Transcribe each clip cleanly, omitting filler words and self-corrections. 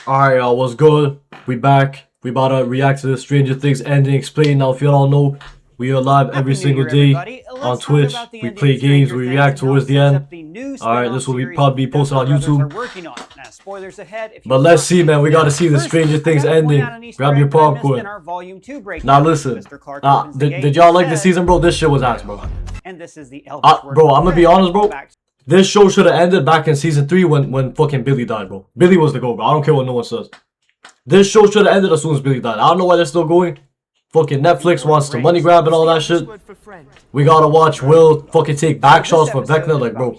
Alright, y'all, what's good? We back. We about to react to the Stranger Things ending explained. Now, if you all know, we are live every single day on Twitch. We play games, we react towards the end. Alright, this will probably be posted on YouTube. But let's see, man. We gotta see the Stranger Things ending. Grab your popcorn. Now, listen. Did y'all like the season, bro? This shit was ass, bro. Bro, I'm gonna be honest, bro. This show should have ended back in season 3 when fucking Billy died, bro. Billy was the goal, bro. I don't care what no one says. This show should have ended as soon as Billy died. I don't know why they're still going. Fucking Netflix wants to money grab and all that shit. We gotta watch Will fucking take back shots for Vecna, like, bro.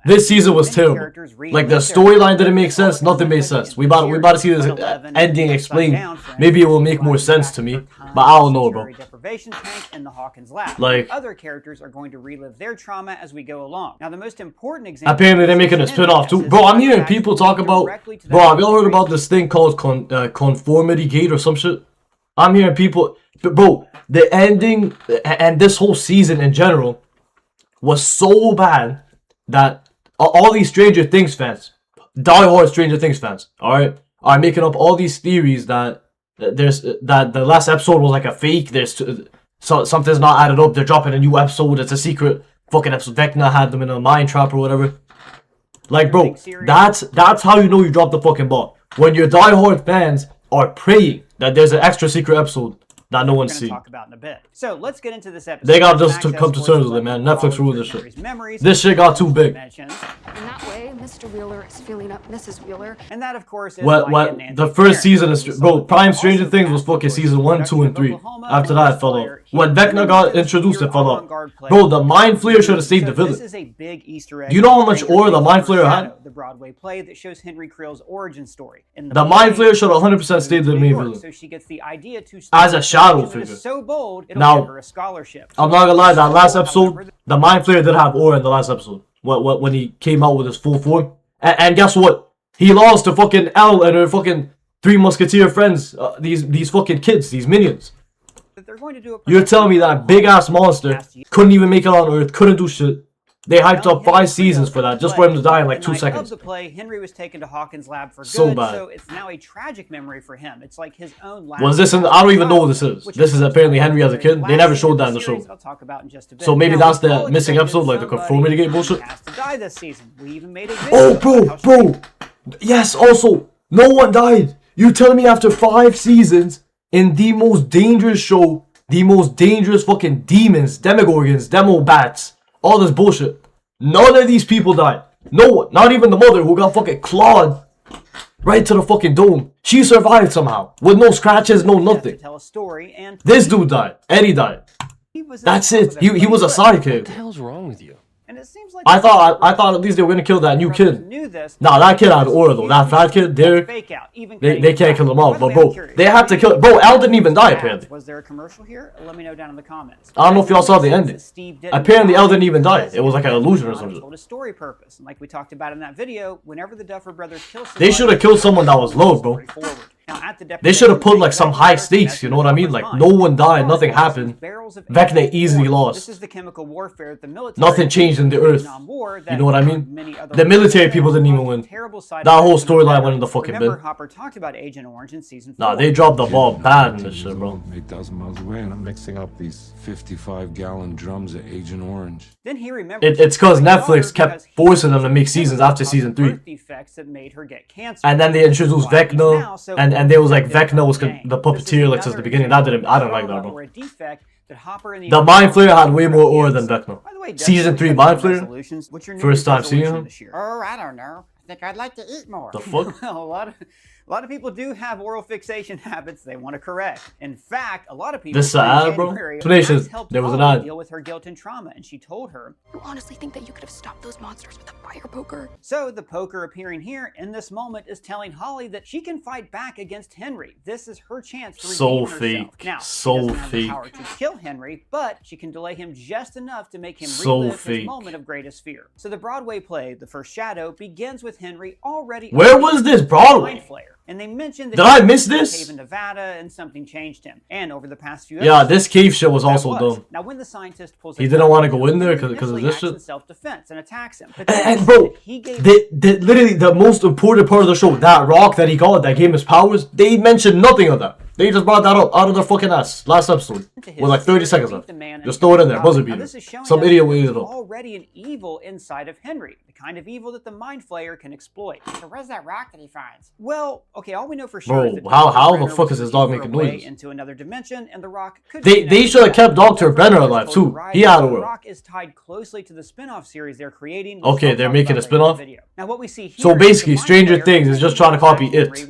This season was terrible. Like, the storyline didn't make sense. Nothing made sense. We about to see this ending explained. Maybe it will make more sense to me, but I don't know, bro. Like, other characters are going to relive their trauma as we go along. Now, the most important example. Apparently, they're making a spin-off too, bro. I'm hearing people talk about, bro. Have y'all heard about this thing called conformity gate or some shit? I'm hearing people, bro, the ending and this whole season in general was so bad that all these Stranger Things fans, die-hard Stranger Things fans, alright, are making up all these theories that the last episode was like a fake, something's not added up, they're dropping a new episode, it's a secret fucking episode, Vecna had them in a mind trap or whatever. Like, bro, that's how you know you dropped the fucking ball. When your die-hard fans are praying that there's an extra secret episode that no one's seen. Talk about in a bit. So let's get into this episode. They got just to come to terms with it, man. Netflix rules this shit. This shit got too big. In that way, Mr. Wheeler is feeling up Mrs. Wheeler. And that, of course, is what the first season is, bro. Prime Stranger Things was fucking season 1, 2, and 3. After that, it fell off. When Vecna got introduced, it fell off. Bro, the Mind Flayer should have stayed the villain. This is a big Easter egg. Do you know how much aura the Mind Flayer had? The Broadway play that shows Henry Creel's origin story. The Mind Flayer should have 100% stayed the main villain. So she gets the idea to as a shadow figure. So bold, it'll now, give her a scholarship. I'm not gonna lie, that last episode, the Mind Flayer did have aura in the last episode. When he came out with his full form. And guess what? He lost to fucking Elle and her fucking 3 Musketeer friends. These fucking kids, these minions. You're telling me that big ass monster couldn't even make it on Earth, couldn't do shit. They hyped up 5 seasons for that, just for him to die in like 2 seconds. Of the play, Henry was taken to Hawkins' lab for so good, bad. So it's now a tragic memory for him. It's like his own lab. Was this in I don't even know what this is. This is apparently Henry as a kid. They never showed that in the show. I'll talk about in just a bit. So maybe that's the missing episode, like the conformity gate bullshit. Has to die this season. We even made a oh, bro. Yes, also, no one died. You telling me after 5 seasons in the most dangerous show, the most dangerous fucking demons, demogorgons, demo bats, all this bullshit. None of these people died. No one. Not even the mother who got fucking clawed right to the fucking dome. She survived somehow. With no scratches, no nothing. This dude died. Eddie died. That's it. He was a sidekick. What the hell's wrong with you? And it seems like I thought at least they were gonna kill that new kid. Nah, that kid had aura though. That fat kid, they can't kill him off. But bro, they had to kill. Bro, Elle didn't even die apparently. Was there a commercial here? Let me know down in the comments. I don't know if y'all saw the ending. Apparently, Elle didn't even die. It was like an illusion or something. A story purpose, and like we talked about in that video, whenever the Duffer Brothers kill someone, they should have killed someone that was low, bro. They should have put like some high stakes, you know what I mean? Like no one died, nothing happened. Vecna easily lost. This is the chemical warfare that the military nothing changed in the earth. You know what I mean? The military people didn't even win. That whole storyline went in the fucking bin. Hopper talked about Agent Orange in season 4. Nah, they dropped the ball bad in this shit, bro. 8,000 miles away, and I'm mixing up these 55-gallon drums of Agent Orange. Then he remembered it's because Netflix kept forcing them to make seasons after season 3. And then they introduced Vecna, and they was like Vecna was the puppeteer like since the beginning. I didn't like that, bro. The Mind Flayer had way more aura than Vecna. Season 3 Mind Flayer? First time seeing him? Oh, I don't know. I think I'd like to eat more. The fuck? A lot of people do have oral fixation habits they want to correct. In fact, a lot of people this ad, bro. Explanations. There was an ad. Deal with her guilt and trauma, and she told her, "You honestly think that you could have stopped those monsters with a fire poker?" So the poker appearing here in this moment is telling Holly that she can fight back against Henry. This is her chance to redeem herself. Fake. Now, so she doesn't have fake. the power to kill Henry, but she can delay him just enough to make him relive his moment of greatest fear. So the Broadway play, The First Shadow, begins with Henry already. Where was this Broadway? And they mentioned that did I miss this? Cave in Nevada, and something changed him. And over the past few yeah, this cave shit was also dumb. Now, when the scientist pulls he didn't want to go in there because of this shit. Self-defense and attacks him. And bro, literally the most important part of the show, that rock that he got that gave him his powers, they mentioned nothing of that. They just brought that up out of their fucking ass last episode with like 30 seconds left. Just throw it in there, buzzer beater. Some idiot will eat it up. Already an evil inside of Henry, the kind of evil that the Mind Flayer can exploit. So where's that rock that he finds? Well, okay, all we know for sure is that how the fuck is his dog making noise? Into another dimension, and the rock could they should have kept Dr. Brenner alive too. He had a world. The rock is tied closely to the spin-off series they're creating. Okay, they're making a spin-off. Now what we see here, so basically, Stranger Things is just trying to copy It,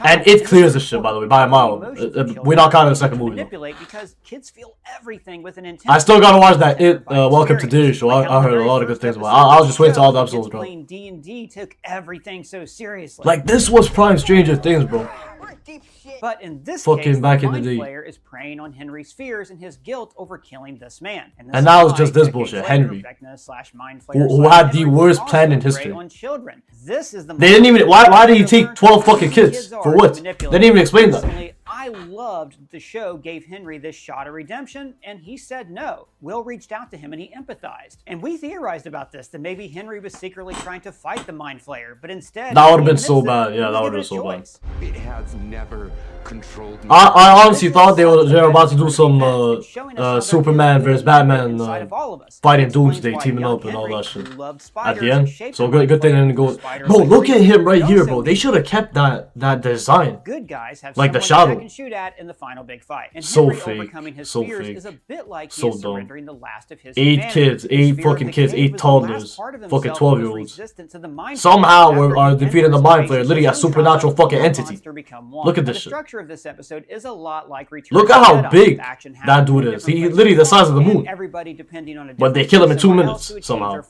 and It clears the shit, by the way, by a mile. We're not counting the second movie. Manipulate because kids feel everything with an intent. I still gotta watch that It Welcome to Daily Show. I heard a lot of good things about it. I'll just wait till all the episodes, bro. D&D took everything so seriously. Like this was prime Stranger Things, bro. But in this fucking case, back the in the Mind day. Flayer is preying on Henry's fears and his guilt over killing this man. And now it's just this bullshit, Henry, who had the worst plan in history. This is the they didn't even. Why did he take 12 fucking kids? For what? They didn't even explain that. I loved the show gave Henry this shot of redemption, and he said no. Will reached out to him and he empathized. And we theorized about this, that maybe Henry was secretly trying to fight the Mind Flayer, but instead... That would have been so bad. Yeah, that would have been so bad. It has never controlled me. I honestly thought they were about to do some Superman versus Batman fighting Doomsday, teaming up and all that shit at the end. So good thing they didn't go. Bro, look at him right here, bro. They should have kept that design. Good guys have like the shadow. Can shoot at in the final big fight. And so Henry fake, overcoming his so fears fake, is a bit like so he's surrendering the last of his 8 kids, 8 fucking kids, 8 toddlers, fucking 12-year-olds. Somehow are defeating the Mind Flayer, literally a supernatural fucking entity. Look at this shit. The structure of this episode is a lot like Return Look at how big that dude is. He literally the size of the moon. But they kill him in 2 minutes somehow.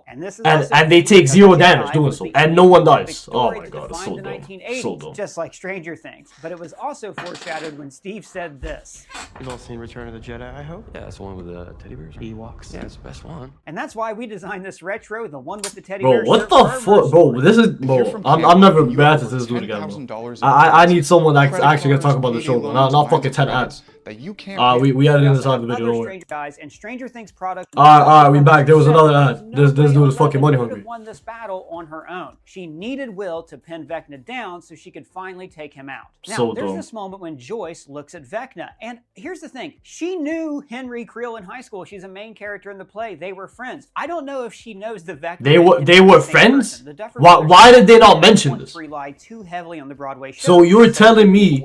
And they take 0 damage doing so, and no one dies. Oh my god, it's so dumb. So dumb. Just like Stranger Things. But it was also foreshadowed when Steve said this. You've all seen Return of the Jedi, I hope? Yeah, it's the one with the teddy bears. Ewoks. Yeah, it's the best one. And that's why we designed this retro, the one with the teddy bears. Bro, what the fuck? Bro, this is... Bro, I'm never mad at this dude again, bro. I need someone that's actually gonna talk about the show, bro. Not fucking 10 ads. We added in this out of the video. Don't worry. And Stranger Things product. Alright, we back. There was another ad. This dude is fucking money hungry. Won this battle on her own. She needed Will to pin Vecna down so she could finally take him out. Now, there's this moment when Joyce looks at Vecna, and here's the thing: she knew Henry Creel in high school. She's a main character in the play. They were friends. I don't know if she knows the Vecna. They were friends. Why did they not mention this? Rely too heavily on the Broadway show. So you're telling me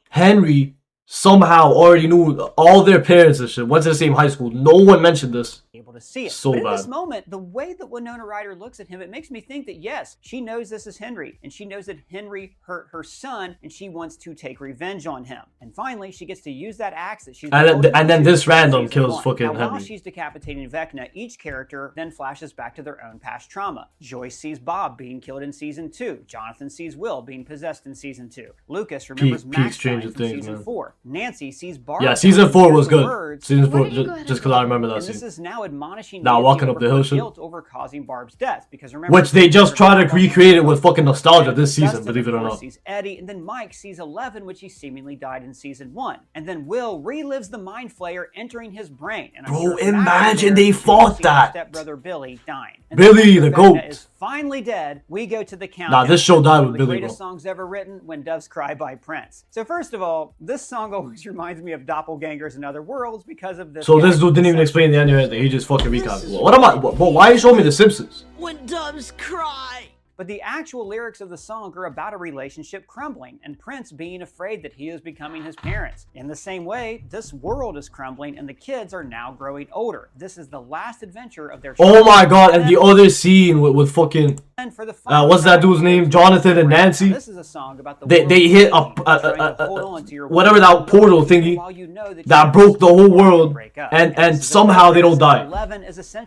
Henry somehow already knew all their parents and shit, went to the same high school. No one mentioned this. Able to see it. So but bad. In this moment, the way that Winona Ryder looks at him, it makes me think that yes, she knows this is Henry, and she knows that Henry hurt her son, and she wants to take revenge on him. And finally, she gets to use that axe that she's. And then this random kills fucking Henry. Henry. While she's decapitating Vecna, each character then flashes back to their own past trauma. Joyce sees Bob being killed in season 2. Jonathan sees Will being possessed in season 2. Lucas remembers Max dying in season 4. Nancy sees Barb. Yeah, season 4 was good. Season 4, just because I remember that scene. This is now admonishing now walking up the hill shit. Guilt over causing Barb's death, because remember, which they just try to recreate it with fucking nostalgia this season, believe it or not. Sees Eddie, and then Mike sees 11, which he seemingly died in season 1. And then Will relives the Mind Flayer entering his brain. And bro, imagine they fought that. Stepbrother Billy dying. And Billy the goat is finally dead. We go to the countdown. Nah, this show died with Billy, bro. The greatest songs ever written, When Doves Cry by Prince. So first of all, this song always reminds me of Doppelgangers in Other Worlds because of this. So this dude didn't even explain the end or anything. He just fucking recapped. What am I? Why are you showing me The Simpsons? When doves cry. But the actual lyrics of the song are about a relationship crumbling and Prince being afraid that he is becoming his parents. In the same way, this world is crumbling and the kids are now growing older. This is the last adventure of their Oh my god, and the other scene with fucking... For the what's that dude's name? Jonathan and Nancy? This is a song about the they hit whatever that portal thingy that broke the whole world, and somehow they don't die.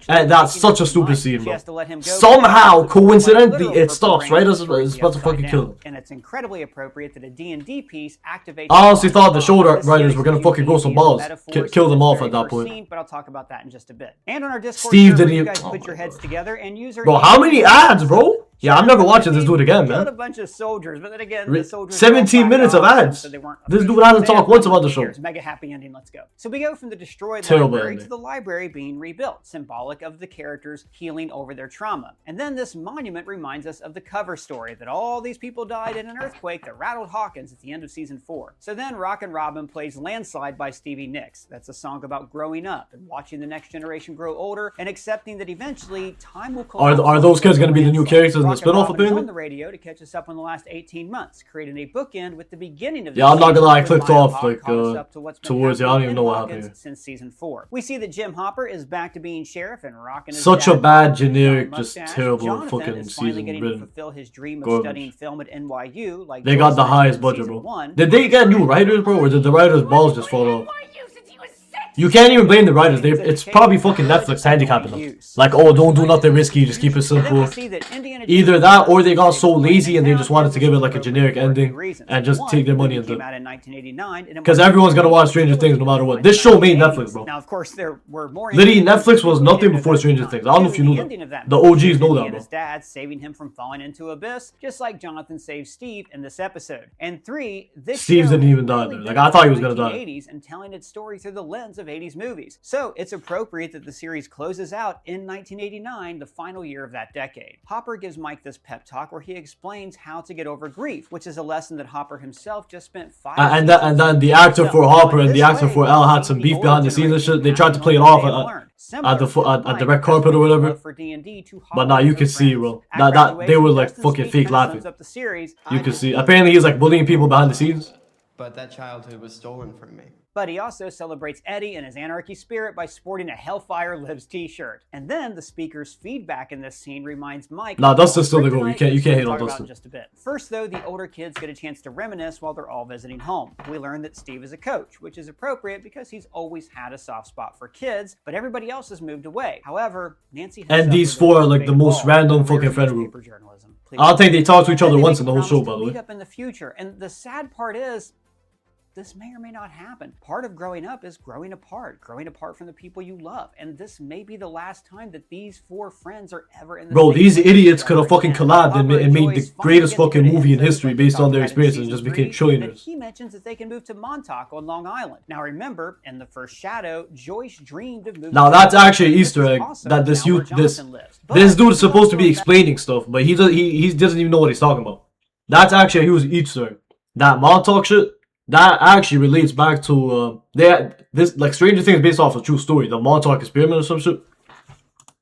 And that's such a stupid scene, bro. Somehow, coincidentally, it stops right as it's about to fucking kill him. And it's incredibly appropriate that a D&D piece activates. I honestly thought the show writers were gonna fucking grow some balls, kill them off at that point. But I'll talk about that in just a bit. And on our Discord, Steve didn't you even. guys put your heads together and use our. Bro, how many ads, bro? Yeah, I'm never watching this dude again, Killed man. a bunch of soldiers, but then again, the soldiers 17 minutes of ads. so they weren't This dude hasn't talked once about the show. Mega happy ending, let's go. So we go from the destroyed Terrible library ending. to the library being rebuilt, symbolic of the characters healing over their trauma. And then this monument reminds us of the cover story that all these people died in an earthquake that rattled Hawkins at the end of season 4. So then Rockin' Robin plays Landslide by Stevie Nicks. That's a song about growing up and watching the next generation grow older and accepting that eventually time will collapse. Are those kids gonna be the new characters in the Rockin' spinoff Robin is apparently? on the radio to catch us up on the last 18 months, creating a bookend with the beginning of the Yeah, I'm not gonna lie, I season clicked where off Maya like Hawke caught us up to what's been towards it. I don't happening even know in what Hawkins happened here. since season 4. We see that Jim Hopper is back to being sheriff and rocking his Such a dad bad, with a generic, giant just mustache. terrible Jonathan fucking is finally season getting to written. fulfill his dream of Garbage. studying film at NYU. Like They got Joyce the did highest in budget, season bro. 1. Did they get new writers, bro, or did the writers' balls just fall off? You can't even blame the writers. It's probably fucking Netflix handicapping them. Like, oh, don't do nothing risky, just keep it simple. Either that, or they got so lazy and they just wanted to give it like a generic ending and just take their money into it. Because everyone's gonna watch Stranger Things no matter what. This show made Netflix, bro. Now, of course, there were more. Literally, Netflix was nothing before Stranger Things. I don't know if you knew that. The OGs know that, bro. His dad saving him from falling into abyss, just like Jonathan saved Steve in this episode. And 3, this Steve show didn't even die really there. Like, I thought he was gonna die. 1980s and telling its story through the lens of 80s movies. So it's appropriate that the series closes out in 1989, the final year of that decade. Hopper gives Mike this pep talk where he explains how to get over grief, which is a lesson that Hopper himself just spent 5 And then the actor for Hopper and the actor for L had some beef behind the scenes and shit. They tried to play it off at the red carpet or whatever. But nah, you can see, bro. That they were like fucking fake laughing. You can see. Apparently he's like bullying people behind the scenes. But that childhood was stolen from me. But he also celebrates Eddie and his anarchy spirit by sporting a Hellfire Lives t-shirt. And then the speaker's feedback in this scene reminds Mike... Nah, Dustin's still the goal. You can't hate on Dustin. Just a bit. First, though, the older kids get a chance to reminisce while they're all visiting home. We learn that Steve is a coach, which is appropriate because he's always had a soft spot for kids, but everybody else has moved away. However, Nancy... And these 4 are like the most random fucking friend group. I don't think they talk to each other once in the whole show, by the way. Meet up in the future, and the sad part is... this may or may not happen. Part of growing up is growing apart from the people you love. And this may be the last time that these 4 friends are ever in the Bro, same these place idiots together could have fucking again. collabed and Hopper made the Joyce greatest finally get fucking to movie in get history into based on it their in experiences and season just became 3, and trillionaires. he mentions that they can move to Montauk on Long Island. Now remember, in the first Shadow, Joyce dreamed of moving Now to that's Montauk. actually an Easter egg Also that this now where youth, Jonathan lives. But this dude is supposed to be also explaining stuff, but he doesn't even know what he's talking about. That's actually a huge Easter egg. That Montauk shit, that actually relates back to this like Stranger Things based off a true story, the Montauk experiment or some shit.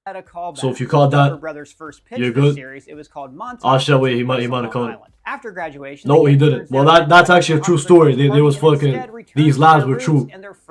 Had a callback. So if you called that, Brothers' first pitch you're for the good. series, it was called Montauk. Oh shit, wait, he might have called it. After graduation, No, he didn't. Well, that's actually a true story. They was fucking, these labs were true.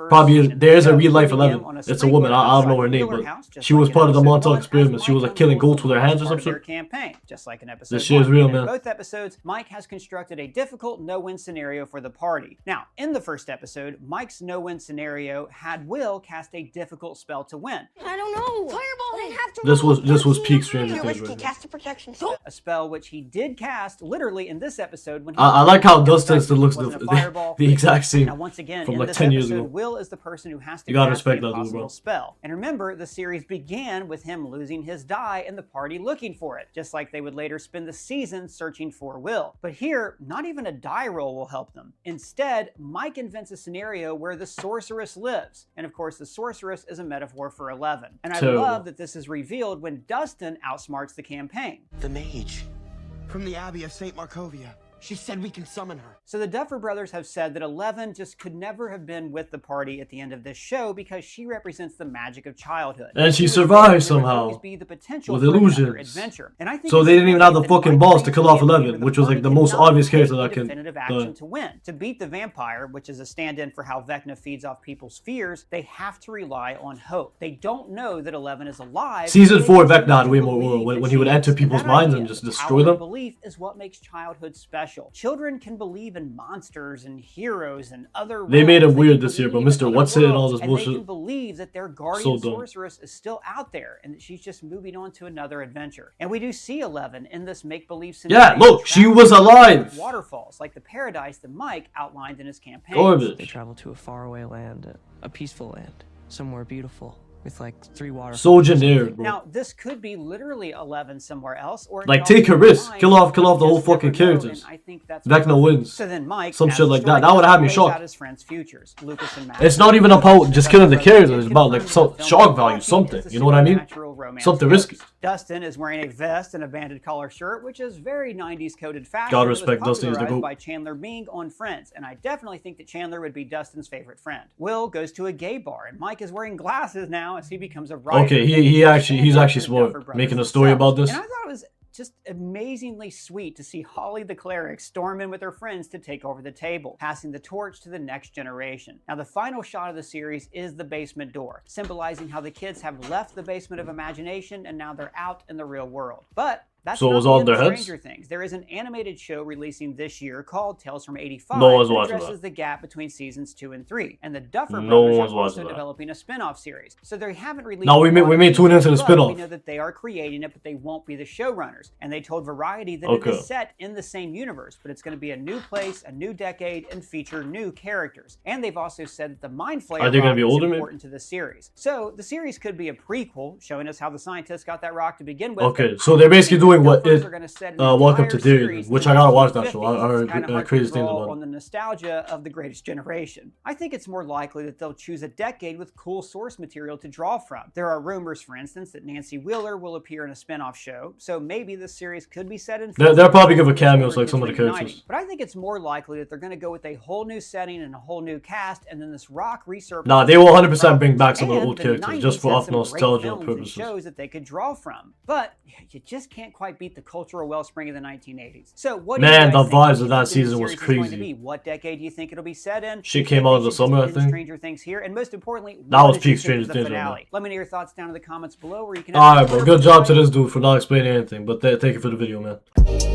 Probably there is a real life 11. It's a woman. I don't know her name, but she was part of the Montauk experiment. She was like killing goats with her hands or some shit. Campaign, just like in episode This shit is real, man. In both episodes, Mike has constructed a difficult no-win scenario for the party. Now, in the first episode, Mike's no-win scenario had Will cast a difficult spell to win. I don't know. Fireball. They have to This was peak Stranger Things. Right cast a protection A spell which he did cast literally in this episode when he I like how Dustin still looks wasn't a the fireball. exact same Now, once again, from in like this 10 years episode, ago. Will is the person who has to You gotta cast respect the that dude, impossible bro. spell. And remember, the series began with him losing his die and the party looking for it, just like they would later spend the season searching for Will. But here, not even a die roll will help them. Instead, Mike invents a scenario where the sorceress lives. And of course, the sorceress is a metaphor for 11. And I Terrible. love that this is revealed when Dustin outsmarts the campaign. The mage. From the Abbey of St. Markovia. She said we can summon her. So the Duffer Brothers have said that 11 just could never have been with the party at the end of this show because she represents the magic of childhood. And she was survived there would somehow always be the potential with for another illusions. adventure. And I think So it's they didn't even have the significant fucking that Mike balls to kill off Tyson gave 11, the which was like party the could most not obvious take character the that can. definitive action to win. To beat the vampire, which is a stand-in for how Vecna feeds off people's fears, they have to rely on hope. They don't know that 11 is alive. Season They 4 just Vecna had way believe more that when she he would is. enter people's That minds idea, and just the destroy power them. of belief is what makes childhood special. Children can believe in monsters and heroes and other They made realms. him weird can this year, but believe in Mr. other What's It and all worlds, this and they bullshit. can believe that their guardian So dumb. sorceress is still out there and that she's just moving on to another adventure. And we do see 11 in this make-believe scenario. Yeah, look, she traveling was through alive. waterfalls like the paradise that Mike outlined in his campaign. Garbage. They travel to a faraway land, a peaceful land, somewhere beautiful. with like 3 water. So generic, bro. Now, this could be literally 11 somewhere else, or like take a risk, kill off the whole fucking characters. I think that's Vecna wins. So then Mike, some shit like that. That would have me shocked. his friends' futures, Lucas and Matt. It's not even about just killing the characters. It's about like some shock value, something. You know what I mean? Something risky. Dustin is wearing a vest and a banded collar shirt, which is very 90s coded fashion. Gotta respect Dustin as the GOAT. By Chandler Bing on Friends, and I definitely think that Chandler would be Dustin's favorite friend. Will goes to a gay bar, and Mike is wearing glasses now as he becomes a writer. Okay, he's actually smart, making a story about this. And I thought it was just amazingly sweet to see Holly the cleric storm in with her friends to take over the table, passing the torch to the next generation. Now, the final shot of the series is the basement door, symbolizing how the kids have left the basement of imagination and now they're out in the real world. But that's so it was not on the their end of heads? Stranger Things. There is an animated show releasing this year called Tales from 85 No one's that watching addresses the gap between seasons 2 and 3. And the Duffer No Brothers one's are also watching that. developing a spin-off series. So they haven't released No, we may tune into the but spin-off. We know that they are creating it, but they won't be the showrunners. And they told Variety that it is set in the same universe, but it's going to be a new place, a new decade, and feature new characters. And they've also said that the Mind Flayer Are they gonna be rock is older, maybe? important to the series. So the series could be a prequel, showing us how the scientists got that rock to begin with. Okay, so they're basically doing what it. Welcome to Dude, Dune, which I gotta watch that show. I heard crazy things about on it. the nostalgia of the Greatest Generation. I think it's more likely that they'll choose a decade with cool source material to draw from. There are rumors, for instance, that Nancy Wheeler will appear in a spin-off show, so maybe this series could be set in. They'll probably give a cameos like some of the characters. But I think it's more likely that they're going to go with a whole new setting and a whole new cast, and then this rock resurfaces. Nah, they will 100% bring back some of the old characters just for off nostalgia purposes. Shows that they could draw from, but you just can't quite beat the cultural wellspring of the 1980s. So what? Man, the vibes of that season was crazy. What decade do you think it'll be set in? Shit came out in the summer, I think. Stranger Things here, and most importantly, that was peak Stranger Things. Let me know your thoughts down in the comments below, where you can. Alright, bro. Good job to this dude for not explaining anything, but thank you for the video, man.